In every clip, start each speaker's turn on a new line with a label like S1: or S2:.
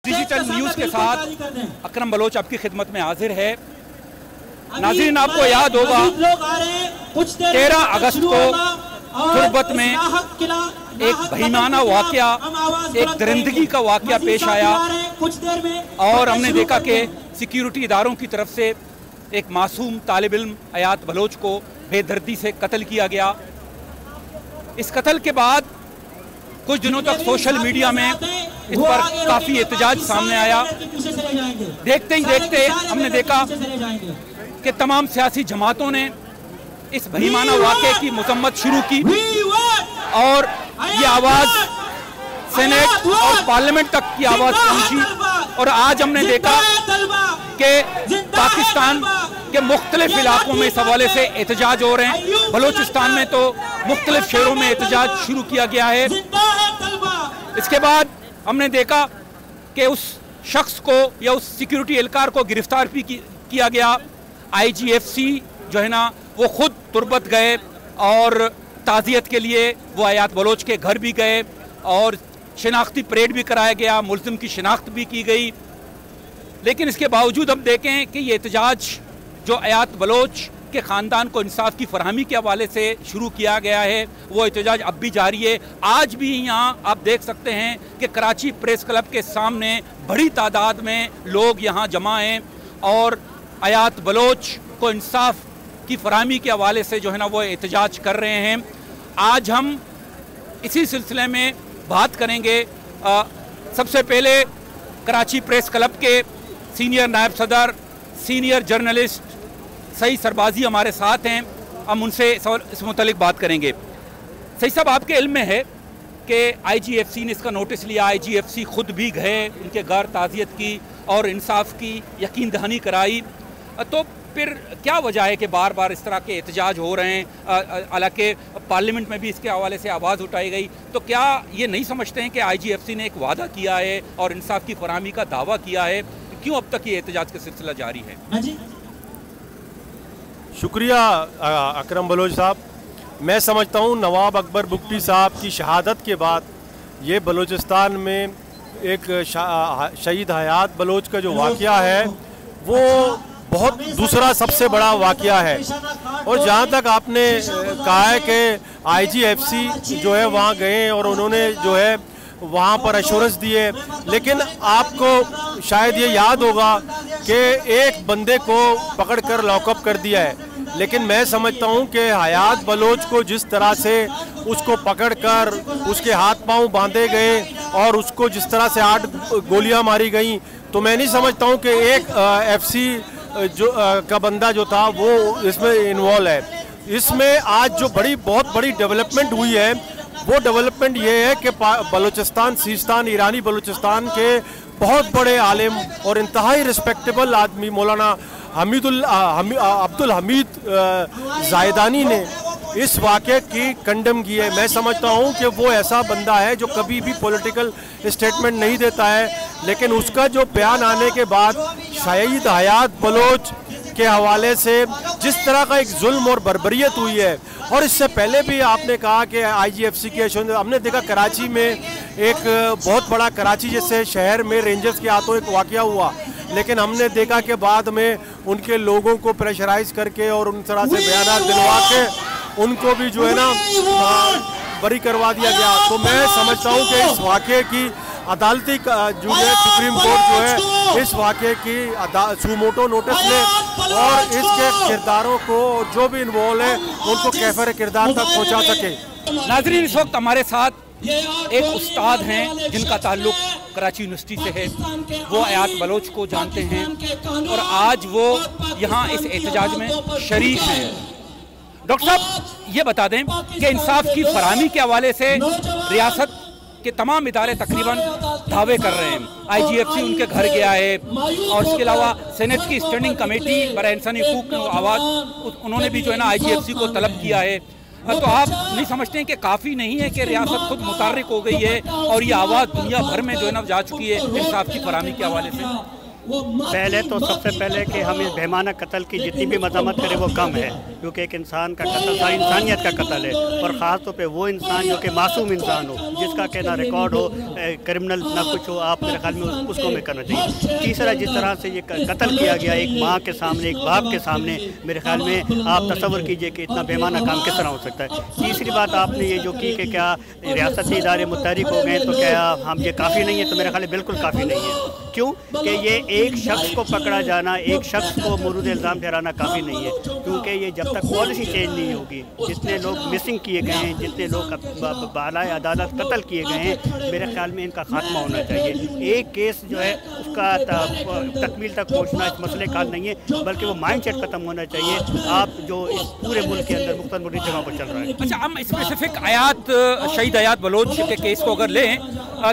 S1: Digital news के साथ अकरम Bloch आपकी खिदमत में हाजिर है। नाज़रीन, आपको याद होगा 13 अगस्त को तुर्बत में एक बहिमाना वाकया, एक दरिंदगी का वाकया पेश आया और हमने देखा कि सिक्योरिटी इदारों की तरफ से एक मासूम तालिब इल्म अयात बलोच को बेदर्दी से कत्ल किया गया। इस कत्ल के बाद कुछ दिनों तक सोशल मीडिया में इस पर काफ़ी एहतजाज सामने आया। देखते ही देखते हमने देखा कि तमाम सियासी जमातों ने इस बहिमाना वाक़े की मजम्मत शुरू की और ये आवाज़ सेनेट और पार्लियामेंट तक की आवाज़ पहुंची। और आज हमने देखा कि पाकिस्तान के मुख्तलिफ इलाकों में इस हवाले से एहतजाज हो रहे हैं। बलूचिस्तान में तो मुख्तलिफ शहरों में एहतजाज शुरू किया गया है। इसके बाद हमने देखा कि उस शख्स को या उस सिक्योरिटी एहलकार को गिरफ्तार भी किया गया। IGFC जो है ना, वो खुद तुर्बत गए और ताज़ियत के लिए वो अयात बलोच के घर भी गए और शिनाख्ती परेड भी कराया गया, मुल्ज़िम की शिनाख्त भी की गई। लेकिन इसके बावजूद हम देखें कि ये एहतजाज जो अयात बलोच के ख़ानदान को इंसाफ की फरहमी के हवाले से शुरू किया गया है, वो एहतजाज अब भी जारी है। आज भी यहाँ आप देख सकते हैं कि कराची प्रेस क्लब के सामने बड़ी तादाद में लोग यहाँ जमा हैं और अयात बलोच को इंसाफ की फरहमी के हवाले से जो है ना वो एहतजाज कर रहे हैं। आज हम इसी सिलसिले में बात करेंगे। सबसे पहले कराची प्रेस क्लब के सीनियर नायब सदर, सीनियर जर्नलिस्ट सही सरबाजी हमारे साथ हैं। हम उनसे इस मुतालिक बात करेंगे। सही साहब, आपके इल्म में है कि IGFC ने इसका नोटिस लिया, IGFC खुद भी गए, उनके घर ताज़ियत की और इंसाफ की यकीन दहानी कराई, तो फिर क्या वजह है कि बार बार इस तरह के एहतजाज हो रहे हैं? हालांकि पार्लियामेंट में भी इसके हवाले से आवाज़ उठाई गई, तो क्या ये नहीं समझते हैं कि IGFC ने एक वादा किया है और इंसाफ की फरहमी का दावा किया है, क्यों अब तक ये एहतजाज का सिलसिला जारी है?
S2: शुक्रिया अकरम बलोच साहब। मैं समझता हूँ नवाब अकबर बुगटी साहब की शहादत के बाद ये बलूचिस्तान में एक शहीद हयात बलोच का जो वाक़या है वो बहुत दूसरा सबसे बड़ा वाक़या है। और जहाँ तक आपने कहा है कि IGFC जो है वहाँ गए और उन्होंने जो है वहाँ पर एश्योरेंस दिए, लेकिन आपको शायद ये याद होगा कि एक बंदे को पकड़कर लॉकअप कर दिया है। लेकिन मैं समझता हूँ कि हयात बलोच को जिस तरह से उसको पकड़कर उसके हाथ पांव बांधे गए और उसको जिस तरह से 8 गोलियां मारी गई, तो मैं नहीं समझता हूँ कि एक FC जो का बंदा जो था वो इसमें इन्वॉल्व है। इसमें आज जो बहुत बड़ी डेवलपमेंट हुई है वो डेवलपमेंट ये है कि बलूचिस्तान, सिस्तान, ईरानी बलूचिस्तान के बहुत बड़े आलिम और इंतहाई रिस्पेक्टेबल आदमी मौलाना अब्दुल हमीद जायदानी ने इस वाक़े की कंडेम की है। मैं समझता हूँ कि वो ऐसा बंदा है जो कभी भी पॉलिटिकल स्टेटमेंट नहीं देता है, लेकिन उसका जो बयान आने के बाद शहीद हयात बलोच के हवाले से जिस तरह का एक जुल्म और बर्बरियत हुई है, और इससे पहले भी आपने कहा कि IGFC के हमने देखा कराची में एक बहुत बड़ा कराची जैसे शहर में रेंजर्स के हाथों एक वाक़या हुआ, लेकिन हमने देखा कि बाद में उनके लोगों को प्रेशराइज करके और उन तरह से बयान दिलवा के उनको भी जो है ना बरी करवा दिया गया। तो मैं समझता हूँ कि इस वाक़े की अदालती जो है सुप्रीम कोर्ट जो है इस वाक़े की सुमोटो नोटिस ले और इसके किरदारों को जो भी इन्वॉल्व है उनको कैफर किरदार तक पहुँचा सके।
S1: नाज़रीन, इस वक्त हमारे साथ एक उस्ताद हैं जिनका ताल्लुक कराची यूनिवर्सिटी से है। वो अयात बलोच को जानते हैं और आज वो यहाँ इस एहतजाज में शरीक हैं। डॉक्टर साहब, ये बता दें कि इंसाफ की फरहमी के हवाले से रियासत के तमाम इदारे तकरीबन दावे कर रहे हैं। IGFC उनके घर गया है और इसके अलावा सेनेट की स्टैंडिंग कमेटी बराए इंसानी हकूक़ आवाज़, उन्होंने भी जो है ना IGFC को तलब किया है। तो आप नहीं समझते हैं कि काफ़ी नहीं है कि रियासत खुद मुतहर्रिक हो गई है और ये आवाज़ दुनिया भर में जो है ना जा चुकी है इंसाफ की फरहमी के हवाले से?
S3: पहले तो सबसे पहले कि हम इस बेमाना कत्ल की जितनी भी मज़म्मत करें वो कम है, क्योंकि एक इंसान का कत्ल सारी इंसानियत का कत्ल है, और ख़ास तौर पे वो इंसान जो कि मासूम इंसान हो, जिसका कि ना रिकॉर्ड हो, क्रिमिनल ना कुछ हो, आप मेरे ख्याल में उसको में करना चाहिए। तीसरा, जिस तरह से ये कत्ल किया गया एक माँ के सामने, एक बाप के सामने, मेरे ख्याल में आप तसव्वुर कीजिए कि इतना बेमाना काम किस तरह हो सकता है। तीसरी बात आपने ये जो की कि क्या रियासती इदारे मुतहरिक हो गए तो क्या हम ये काफ़ी नहीं है, तो मेरे ख्याल में बिल्कुल काफ़ी नहीं है। क्यों कि ये एक शख्स को पकड़ा जाना, एक शख्स को मुरूद इल्ज़ाम ठहराना काफ़ी नहीं है, क्योंकि ये जब तक पॉलिसी चेंज नहीं होगी, जितने लोग मिसिंग किए गए हैं, जितने लोग बालाए अदालत कत्ल किए गए हैं, मेरे ख्याल में इनका खात्मा होना चाहिए। एक केस जो है उसका तकमील तक पहुँचना इस मसले का हल नहीं है, बल्कि वो माइंड सेट ख़त्म होना चाहिए। आप जो इस पूरे मुल्क के अंदर मुख्तलिफ जगहों पर चल रहा है।
S1: अच्छा, हम स्पेसिफिक आयात शहीद आयात बलोच के केस को अगर लें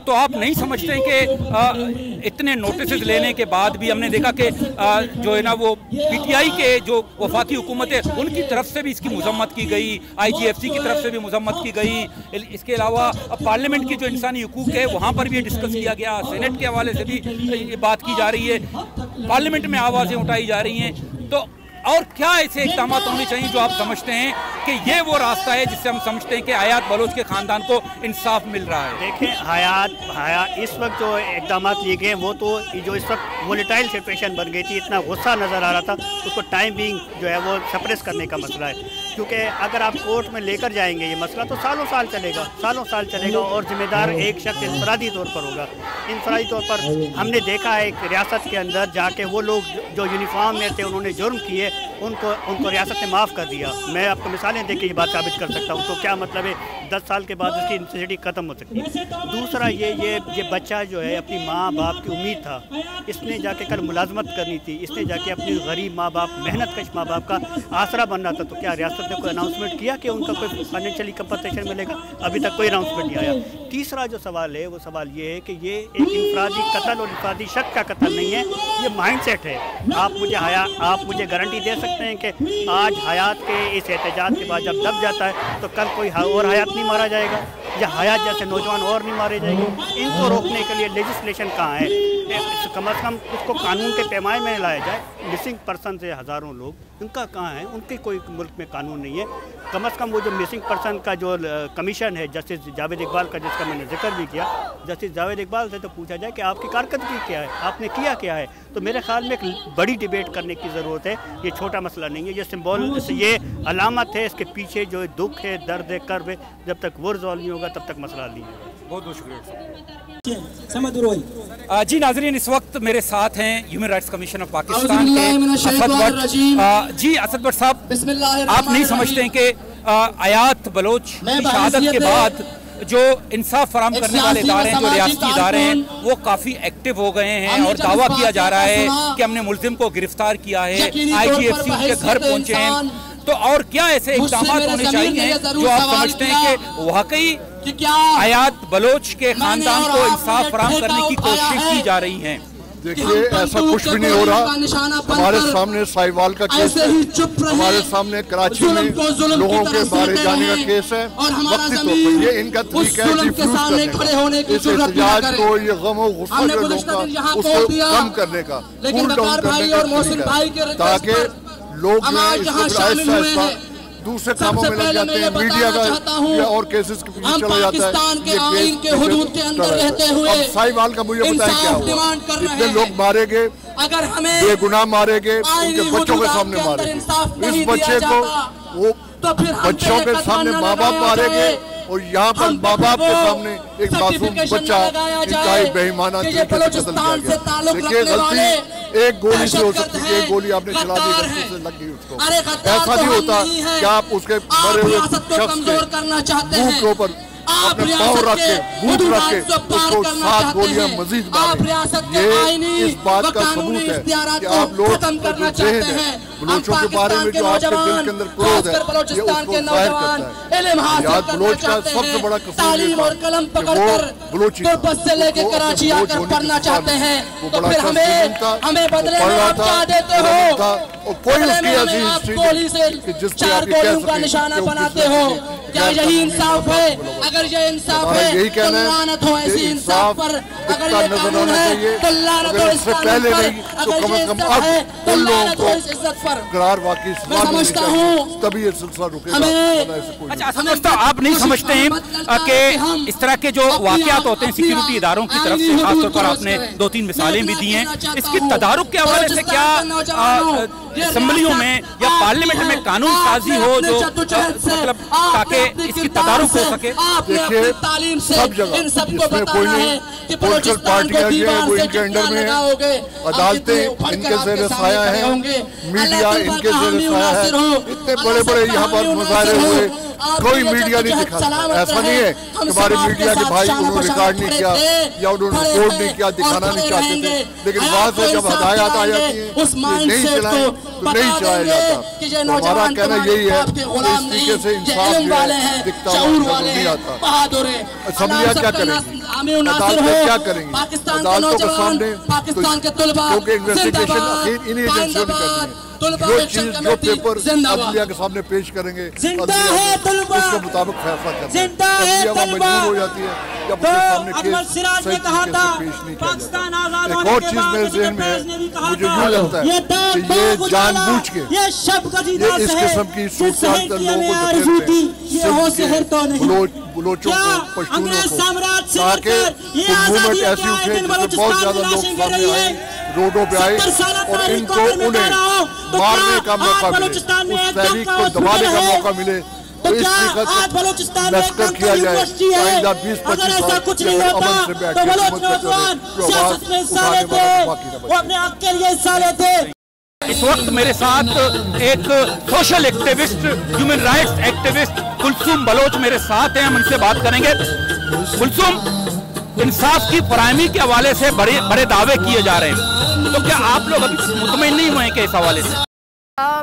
S1: तो आप नहीं समझते हैं कि इतने नोटिस लेने के बाद भी हमने देखा कि जो है ना वो पीटीआई के जो वफाकी हुकूमत है उनकी तरफ से भी इसकी मजम्मत की गई, IGFC की तरफ से भी मजम्मत की गई। इसके अलावा पार्लियामेंट की जो इंसानी हुकूक है वहाँ पर भी डिस्कस किया गया, सेनेट के हवाले से भी ये बात की जा रही है, पार्लियामेंट में आवाज़ें उठाई जा रही हैं। तो और क्या ऐसे इक़दाम होने चाहिए जो आप समझते हैं कि ये वो रास्ता है जिससे हम समझते हैं कि हयात बलोच के ख़ानदान को इंसाफ मिल रहा है?
S3: देखें, हयात इस वक्त जो इक़दाम लिए गए वो तो जो इस वक्त वोलेटाइल सिचुएशन बन गई थी, इतना गुस्सा नज़र आ रहा था, उसको टाइम बीइंग जो है वो सप्रेस करने का मसला है। क्योंकि अगर आप कोर्ट में लेकर जाएंगे ये मसला तो सालों साल चलेगा और जिम्मेदार एक शख्स इनफरादी तौर पर होगा। इनफरादी तौर पर हमने देखा है एक रियासत के अंदर जाके वो लोग जो यूनिफॉर्म में थे, उन्होंने जुर्म किए, उनको रियासत ने माफ़ कर दिया। मैं आपको मिसालें देके ये बात साबित कर सकता हूँ। तो क्या मतलब है 10 साल के बाद उसकी इंसेसिटी ख़त्म हो सकती है। दूसरा ये बच्चा जो है अपनी माँ बाप की उम्मीद था, इसने जाके कल मुलाजमत करनी थी, इसने जाके अपनी गरीब माँ बाप, मेहनत कश माँ बाप का आसरा बनना था। तो क्या रियासत ने कोई अनाउंसमेंट किया कि उनका कोई फाइनेंशियली कंपनसेशन मिलेगा? अभी तक कोई अनाउंसमेंट नहीं आया। तीसरा जो सवाल है वो सवाल ये है कि ये एक इंफरादी कत्ल और इंफरादी शक का कत्ल नहीं है, ये माइंड सेट है। आप मुझे गारंटी दे सकते हैं कि आज हयात के इस एहतजाज के बाद जब दब जाता है तो कल कोई और हयात नहीं मारा जाएगा, या हयात जैसे नौजवान और नहीं मारे जाएंगे? इनको रोकने के लिए लेजिस्लेशन कहाँ है? कम अज़ कम उसको कानून के पैमाने में लाया जाए। मिसिंग पर्सन से हज़ारों लोग, उनका कहाँ है? उनके कोई मुल्क में कानून नहीं है। कम अज़ कम वो जो मिसिंग पर्सन का जो कमीशन है जस्टिस जावेद इकबाल का, जिसका मैंने जिक्र भी किया, जस्टिस जावेद इकबाल से तो पूछा जाए कि आपकी कारकर्दगी क्या है, आपने किया क्या है। तो मेरे ख्याल में एक बड़ी डिबेट करने की ज़रूरत है। ये छोटा मसला नहीं है, ये सिंबल, ये अलामत है, इसके पीछे जो दुख है, दर्द है, कर्ब है, जब तक वो रिजॉल्व नहीं होगा तब तक मसला नहीं है।
S1: बहुत बहुत शुक्रिया। जी नाज़रीन, इस वक्त मेरे साथ हैं human rights commission of Pakistan के असद भट्ट। जी असद भट्ट साहब, आप नहीं समझते हैं कि आयात बलोच की शहादत के बाद जो इंसाफ फराम करने वाले इदारे हैं, जो रियासती इदारे हैं, वो काफ़ी एक्टिव हो गए हैं और दावा किया जा रहा है कि हमने मुलजिम को गिरफ्तार किया है, IGFC उनके घर पहुंचे हैं? तो और क्या ऐसे इक़दाम होने चाहिए जो आप समझते हैं कि वाकई हयात बलोच के खानदान को इंसाफ फराम करने की कोशिश की जा रही है?
S4: देखिए, ऐसा कुछ भी नहीं हो रहा। हमारे सामने साहिवाल का केस है, हमारे सामने कराची में लोगों के मारे जाने का केस है। वक्ती तौर पर ये इनका तरीका है डिफ्यूज करने का, इस एहतजाज को, ये गम और गुस्सा जो लोगों का, उसको कम करने का, कूल डाउन करने का तरीका, ताकि लोग आहिस्ता आहिस्ता दूसरे कामों में लग जाते हैं। मीडिया का और केसेस के पीछे चला जाता है। ये केस अब साहिवाल का मुझे बताएं क्या हुआ? इतने लोग मारे गए, बेगुनाह मारे गए, उनके बच्चों के सामने मारे गए। इस बच्चे को वो बच्चों के सामने माँ बाप मारे गए और यहाँ पर माँ बाप के सामने एक मासूम बच्चा इंतहाई बेईमाना तरीके से कत्ल किया गया। देखिए, गलती एक गोली से हो सकती है, एक गोली आपने चला दी, गलती से लग गई उसको। ऐसा नहीं होता कि आप उसके मरे हुए शख्स के मुंह के ऊपर अपने पाँव रख के, बूथ रख के उसको 7 गोलियां मजीद मारे। ये इस बात का सबूत है कि आप लोग जो जहन है बलोचों के बारे में, जो आपके दिल के अंदर क्रोध है, ये उसको जाहिर करता है। याद बलोच का सबसे बड़ा कसूर ये था कि वो बलोची था, वो बड़ा अच्छा हमें पढ़ रहा था और कोई उसकी ऐसी हिस्ट्री जिससे आप कह सकें
S5: निशाना बनाते हो। क्या यही इंसाफ है? अगर ये इंसाफ है
S4: यही
S5: तो
S4: कहना
S5: लानत हो ऐसी इंसाफ पर, अगर ये कानून है तो लानत हो इस कानून पर, अगर ये इज्जत है तो लानत हो इस इज्जत पर।
S4: करार वाकई
S5: मैं समझता हूँ
S4: तभी ये सिलसिला रुकेगा।
S1: अच्छा समझता आप नहीं समझते हैं कि इस तरह के जो वाकयात होते हैं सिक्योरिटी इदारों की तरफ से, खासतौर पर आपने 2-3 मिसालें भी दी हैं, इसकी तदारुक के हवाले से क्या असेंबलियों में या पार्लियामेंट में कानून साजी हो जो मतलब ताकि इसकी तदारुक हो सके?
S4: देखिए सब जगह इसमें कोई नहीं, पोलिटिकल पार्टियां जो है वो इनके अंडर में है, अदालतें इनके ज़ेर साया है, मीडिया इनके ज़ेर साया है। इतने बड़े बड़े यहाँ पर मुजाहरे हुए, कोई मीडिया नहीं दिखा। ऐसा नहीं है कि हमारे मीडिया के भाई उन्होंने रिकॉर्ड नहीं किया या उन्होंने रिपोर्ट नहीं किया, दिखाना नहीं चाहते थे, लेकिन वहां से जब हदायत आ जाती है नहीं चलाए तो नहीं चलाया जाता। तो हमारा कहना यही है कि इस तरीके से इंसाफ जो है दिखता हुआ नहीं आता। असम्बलियाँ क्या करेंगी, अदालतें क्या करेंगी, अदालतों के सामने क्योंकि इन्वेस्टिगेशन आखिर इन्हीं एजेंसियों ने करनी है। जो चीज जो पेपर अदलिया के सामने पेश करेंगे उसके मुताबिक फैसला करना है। मजबूर हो जाती है जब उसके सामने केस सही तरीके से पेश नहीं किया जाता। एक और चीज मेरे ज़हन में है, मुझे यूँ लगता है कि ये जानबूझ के ये इस किस्म की सूरत लोगों को बलोचों को, पश्तूनों को, ताकि मूवमेंट ऐसी उठे जिसमें बहुत ज्यादा लोग सामने आए, रोडों पे आए और इनको उन्हें मारने का मौका मिले, उस तहरीक को दबाने का मौका मिले। तो इस तरीके से लश्कर किया जाए आइंदा 20-25 साल अमन से बैठ के उठाने वाला।
S1: इस वक्त मेरे साथ एक social activist, human rights activist Kulsum Baloch मेरे साथ हैं, हम इनसे बात करेंगे। कुलसुम, इंसाफ की फराहमी के हवाले से बड़े बड़े दावे किए जा रहे हैं, तो क्या आप लोग अभी मुतमईन नहीं हुए कि इस हवाले से?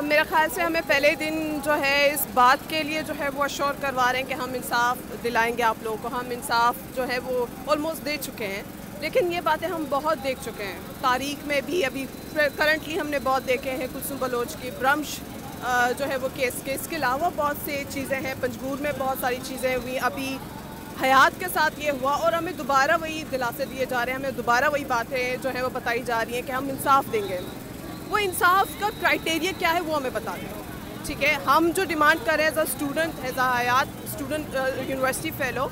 S6: मेरा ख्याल से हमें पहले दिन जो है इस बात के लिए जो है वो अश्योर करवा रहे हैं कि हम इंसाफ दिलाएंगे आप लोगों को। हम इंसाफ जो है वो ऑलमोस्ट दे चुके हैं, लेकिन ये बातें हम बहुत देख चुके हैं तारीख में भी। अभी करंटली हमने बहुत देखे हैं कुलसुम बलोच की ब्रह्मश जो है वो केस के, इसके अलावा बहुत से चीज़ें हैं, पंजगूर में बहुत सारी चीज़ें हुई, अभी हयात के साथ ये हुआ और हमें दोबारा वही दिलासे दिए जा रहे हैं, हमें दोबारा वही बातें जो है वो बताई जा रही हैं कि हम इंसाफ देंगे। वो इंसाफ का क्राइटेरिया क्या है वो हमें बता दें, ठीक है। हम जो डिमांड कर रहे हैं as a student, as a Hayat student university fellow,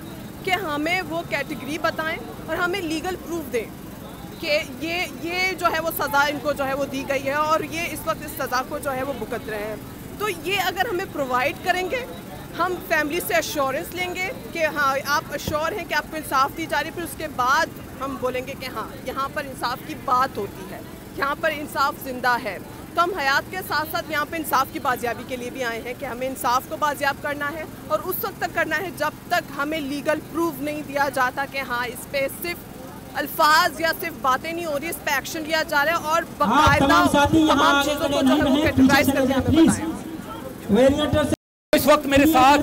S6: कि हमें वो कैटेगरी बताएं और हमें लीगल प्रूफ दें कि ये जो है वो सज़ा इनको जो है वो दी गई है और ये इस वक्त इस सज़ा को जो है वो भुगत रहे हैं। तो ये अगर हमें प्रोवाइड करेंगे, हम फैमिली से अश्योरेंस लेंगे कि हाँ आप अश्योर हैं कि आपको इंसाफ दी जा रही है, फिर उसके बाद हम बोलेंगे कि हाँ यहाँ पर इंसाफ की बात होती है, यहाँ पर इंसाफ ज़िंदा है। तो हम हयात के साथ साथ यहाँ पे इंसाफ की बाजियाबी के लिए भी आए हैं कि हमें इंसाफ को बाजियाब करना है और उस वक्त तक करना है जब तक हमें लीगल प्रूफ नहीं दिया जाता कि हाँ इस पर सिर्फ अल्फाज या सिर्फ बातें नहीं हो रही, इस पर एक्शन लिया जा रहा है और बाकायदा तमाम चीज़ों को जो है वो कैटेगराइज करके हमें बताएं।
S1: इस वक्त मेरे साथ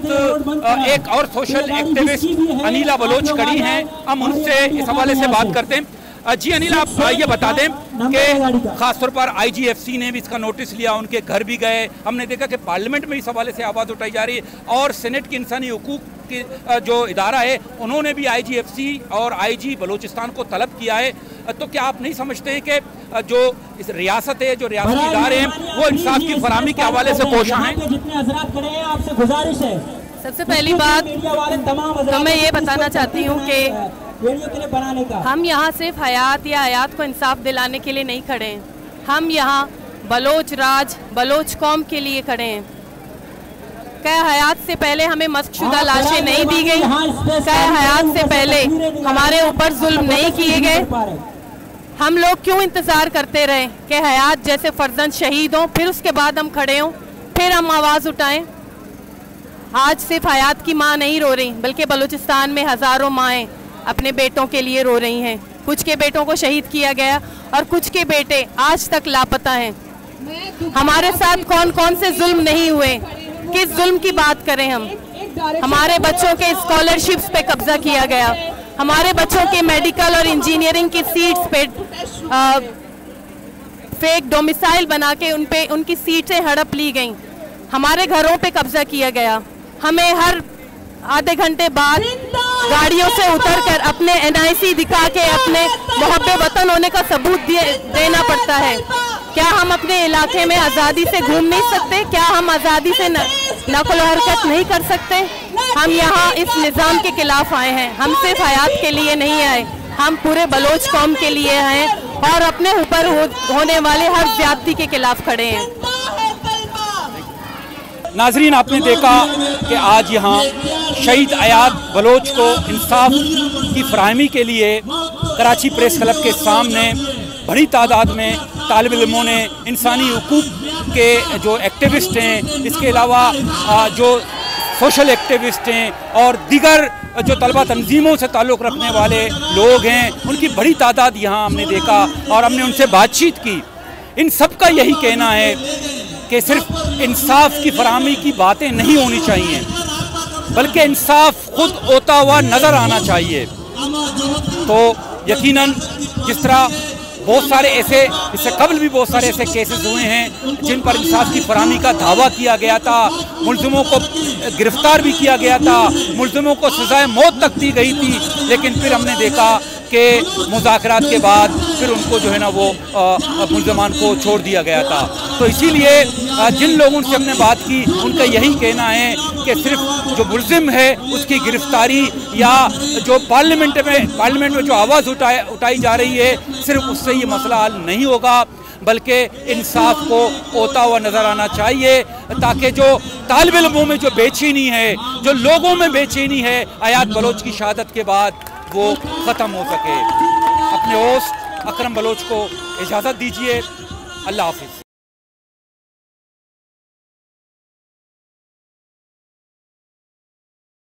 S1: एक और सोशल एक्टिविस्ट अनिला बलोच खड़ी हैं, हम उनसे इस हवाले से बात करते हैं। जी अनिल, आप ये बता दें कि खासतौर पर IGFC ने भी इसका नोटिस लिया, उनके घर भी गए, हमने देखा कि पार्लियामेंट में इस हवाले से आवाज़ उठाई जा रही है और सेनेट की इंसानी हुकूक की जो इदारा है उन्होंने भी IGFC और IG बलोचिस्तान को तलब किया है। तो क्या आप नहीं समझते हैं कि जो इस रियासत है, जो रियासती इदारे हैं वो इंसाफ की फराहमी के हवाले से कोशा हैं?
S7: आपसे गुजारिश है, सबसे पहली बात तो मैं ये बताना चाहती हूँ कि हम यहाँ सिर्फ हयात या हयात को इंसाफ दिलाने के लिए नहीं खड़े हैं, हम यहाँ बलोच राज, बलोच कौम के लिए खड़े हैं। क्या हयात से पहले हमें मस्कशुदा लाशें नहीं दी गई? क्या हयात से पहले हमारे ऊपर जुल्म नहीं किए गए? हम लोग क्यों इंतज़ार करते रहे कि हयात जैसे फर्जंद शहीद हों, फिर उसके बाद हम खड़े हों, फिर हम आवाज़ उठाएं? आज सिर्फ हयात की माँ नहीं रो रही, बल्कि बलूचिस्तान में हज़ारों माएँ अपने बेटों के लिए रो रही हैं। कुछ के बेटों को शहीद किया गया और कुछ के बेटे आज तक लापता हैं। हमारे साथ कौन कौन से जुल्म नहीं हुए, किस जुल्म की बात करें हम? हमारे बच्चों के स्कॉलरशिप्स पे कब्जा किया गया, हमारे बच्चों के मेडिकल और इंजीनियरिंग की सीट्स पे फेक डोमिसाइल बना के उनकी सीटें हड़प ली गईं, हमारे घरों पे कब्जा किया गया। हमें हर आधे घंटे बाद गाड़ियों से उतरकर अपने NIC दिखा के अपने मुहब्बे वतन होने का सबूत देना पड़ता है। क्या हम अपने इलाके में आज़ादी से घूम नहीं सकते? क्या हम आज़ादी से नकल हरकत नहीं कर सकते? हम यहाँ इस निज़ाम के खिलाफ आए हैं। हम सिर्फ हयात के लिए नहीं आए, हम पूरे बलोच कौम के लिए हैं और अपने ऊपर होने वाले हर ज्यादती के खिलाफ खड़े हैं।
S1: नाजरीन, आपने देखा कि आज यहाँ शहीद हयात बलोच को इंसाफ की फराहमी के लिए कराची प्रेस क्लब के सामने बड़ी तादाद में तालिब इल्मों ने, इंसानी हुकूक के जो एक्टिविस्ट हैं, इसके अलावा जो सोशल एक्टिविस्ट हैं और दीगर जो तलबा तंजीमों से ताल्लुक़ रखने वाले लोग हैं, उनकी बड़ी तादाद यहाँ हमने देखा और हमने उनसे बातचीत की। इन सब का यही कहना है कि सिर्फ इंसाफ की फराहमी की बातें नहीं होनी चाहिए, बल्कि इंसाफ खुद होता हुआ नज़र आना चाहिए। तो यकीनन जिस तरह बहुत सारे ऐसे, इससे कबल भी बहुत सारे ऐसे केसेस हुए हैं जिन पर इंसाफ की फराहमी का दावा किया गया था, मुल्ज़िमों को गिरफ्तार भी किया गया था, मुल्ज़िमों को सज़ाए मौत तक दी गई थी, लेकिन फिर हमने देखा कि मुज़ाकरात के बाद फिर उनको जो है ना वो मुल्ज़मान को छोड़ दिया गया था। तो इसीलिए जिन लोगों से हमने बात की उनका यही कहना है कि सिर्फ जो मुल्ज़िम है उसकी गिरफ्तारी या जो पार्लियामेंट में जो आवाज़ उठाई जा रही है, सिर्फ उससे ये मसला हल नहीं होगा, बल्कि इंसाफ को होता हुआ नज़र आना चाहिए, ताकि जो तालिब इल्मों में जो बेचैनी है, जो लोगों में बेचैनी है हयात बलोच की शहादत के बाद, वो ख़त्म हो सके। अपने होस्ट अकरम बलोच को इजाज़त दीजिए। अल्लाह हाफ़िज़।